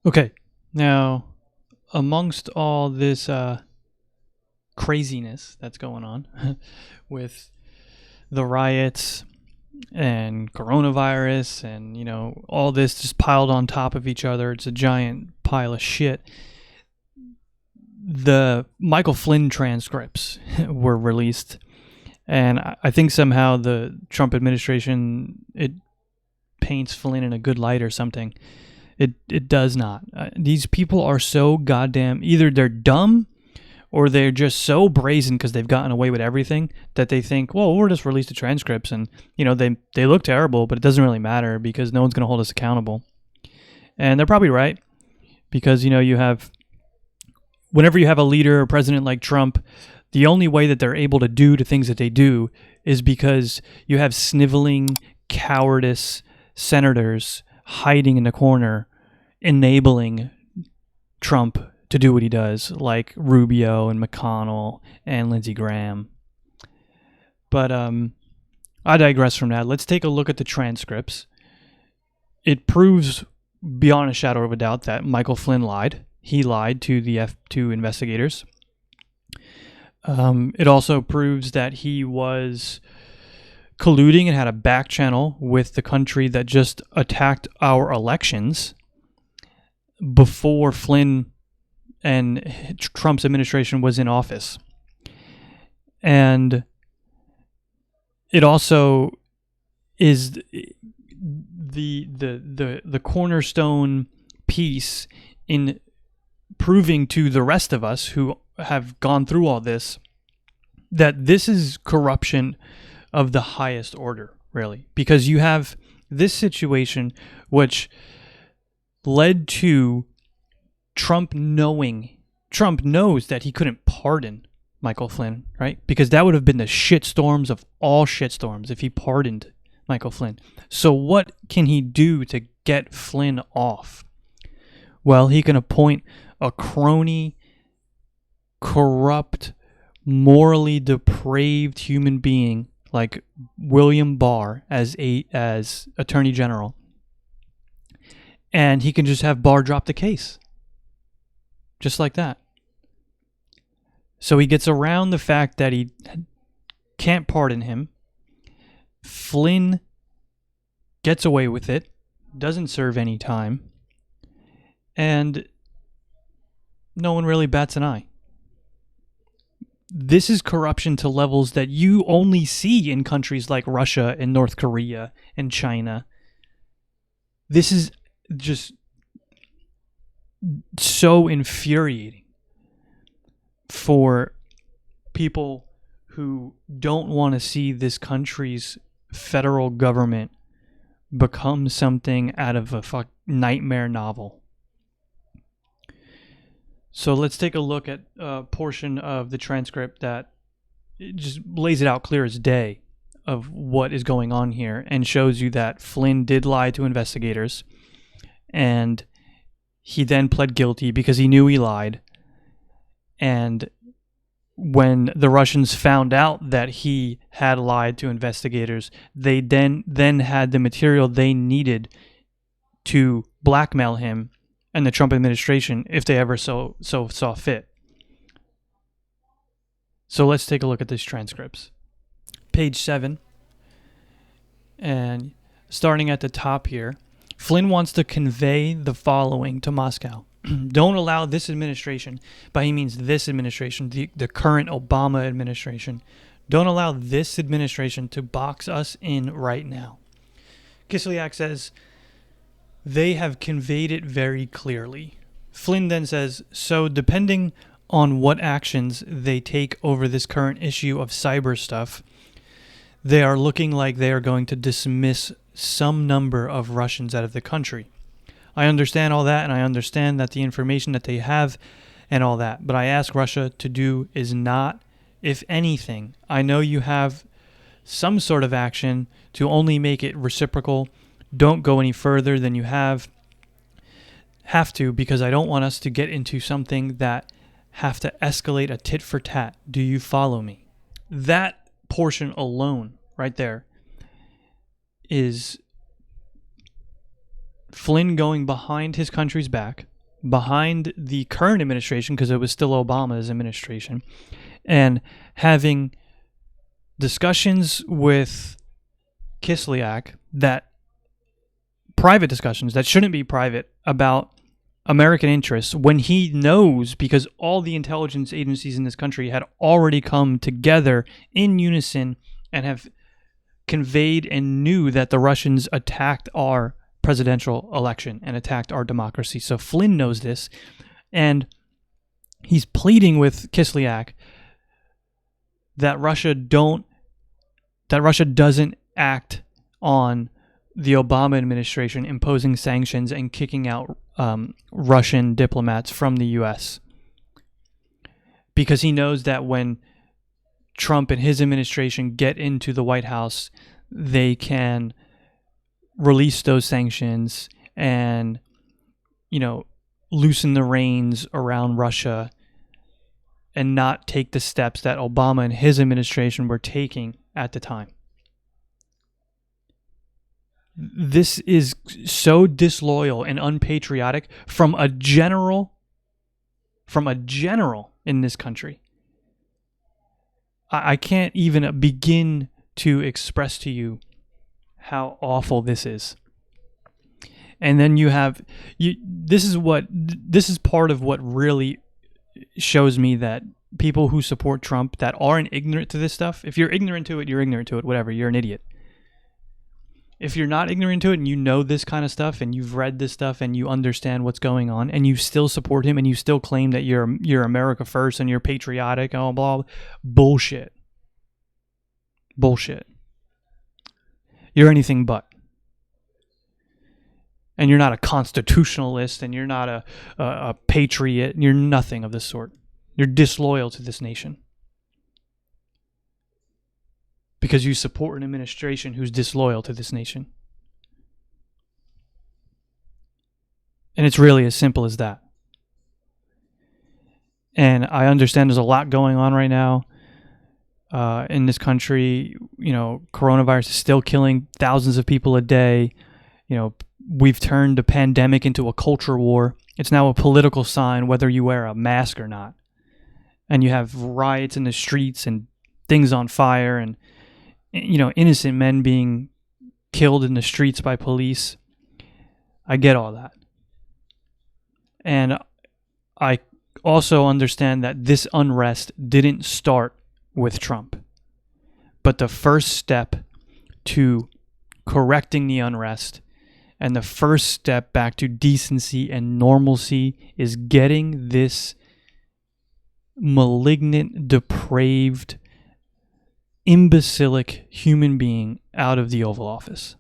Okay, now amongst all this craziness that's going on with the riots and coronavirus and, all this just piled on top of each other, it's a giant pile of shit. The Michael Flynn transcripts were released, and I think somehow the Trump administration, it paints Flynn in a good light or something. It does not. These people are so goddamn, either they're dumb or they're just so brazen because they've gotten away with everything that they think, well, we'll just release the transcripts and, they look terrible, but it doesn't really matter because no one's going to hold us accountable. And they're probably right because, whenever you have a leader or president like Trump, the only way that they're able to do the things that they do is because you have sniveling, cowardice senators hiding in the corner, enabling Trump to do what he does, like Rubio and McConnell and Lindsey Graham. But I digress from that. Let's take a look at the transcripts. It proves beyond a shadow of a doubt that Michael Flynn lied. He lied to the F2 investigators. It also proves that he was colluding and had a back channel with the country that just attacked our elections before Flynn and Trump's administration was in office. And it also is the cornerstone piece in proving to the rest of us who have gone through all this that this is corruption of the highest order, really, because you have this situation which led to Trump knows that he couldn't pardon Michael Flynn, right? Because that would have been the shitstorms of all shitstorms if he pardoned Michael Flynn. So what can he do to get Flynn off? Well, he can appoint a crony, corrupt, morally depraved human being like William Barr as Attorney General. And he can just have Barr drop the case. Just like that. So he gets around the fact that he can't pardon him. Flynn gets away with it, doesn't serve any time, and no one really bats an eye. This is corruption to levels that you only see in countries like Russia and North Korea and China. This is just so infuriating for people who don't want to see this country's federal government become something out of a nightmare novel. So let's take a look at a portion of the transcript that just lays it out clear as day of what is going on here and shows you that Flynn did lie to investigators, and he then pled guilty because he knew he lied. And when the Russians found out that he had lied to investigators, they then had the material they needed to blackmail him and the Trump administration if they ever so saw fit. So let's take a look at these transcripts. Page 7. And starting at the top here, Flynn wants to convey the following to Moscow. Don't allow this administration, by he means this administration, the current Obama administration, don't allow this administration to box us in right now. Kislyak says, they have conveyed it very clearly. Flynn then says, so depending on what actions they take over this current issue of cyber stuff, they are looking like they are going to dismiss some number of Russians out of the country. I understand all that, and I understand that the information that they have and all that. But I ask Russia to do is not, if anything, I know you have some sort of action to only make it reciprocal. Don't go any further than you have to, because I don't want us to get into something that have to escalate a tit for tat. Do you follow me? That portion alone right there is Flynn going behind his country's back behind the current administration, because it was still Obama's administration, and having discussions with Kislyak, that private discussions that shouldn't be private, about American interests, when he knows, because all the intelligence agencies in this country had already come together in unison and have conveyed and knew that the Russians attacked our presidential election and attacked our democracy. So Flynn knows this, and he's pleading with Kislyak that Russia doesn't act on the Obama administration imposing sanctions and kicking out Russian diplomats from the U.S. Because he knows that when Trump and his administration get into the White House, they can release those sanctions and, loosen the reins around Russia and not take the steps that Obama and his administration were taking at the time. This is so disloyal and unpatriotic from a general in this country. I can't even begin to express to you how awful this is. And then this is part of what really shows me that people who support Trump that aren't ignorant to this stuff, if you're ignorant to it, you're ignorant to it, whatever, you're an idiot. If you're not ignorant to it and you know this kind of stuff and you've read this stuff and you understand what's going on and you still support him and you still claim that you're America first and you're patriotic and blah, bullshit. Bullshit. You're anything but. And you're not a constitutionalist and you're not a patriot. You're nothing of the sort. You're disloyal to this nation. Because you support an administration who's disloyal to this nation. And it's really as simple as that. And I understand there's a lot going on right now in this country. Coronavirus is still killing thousands of people a day. We've turned the pandemic into a culture war. It's now a political sign whether you wear a mask or not. And you have riots in the streets and things on fire and innocent men being killed in the streets by police. I get all that. And I also understand that this unrest didn't start with Trump. But the first step to correcting the unrest and the first step back to decency and normalcy is getting this malignant, depraved, imbecilic human being out of the Oval Office.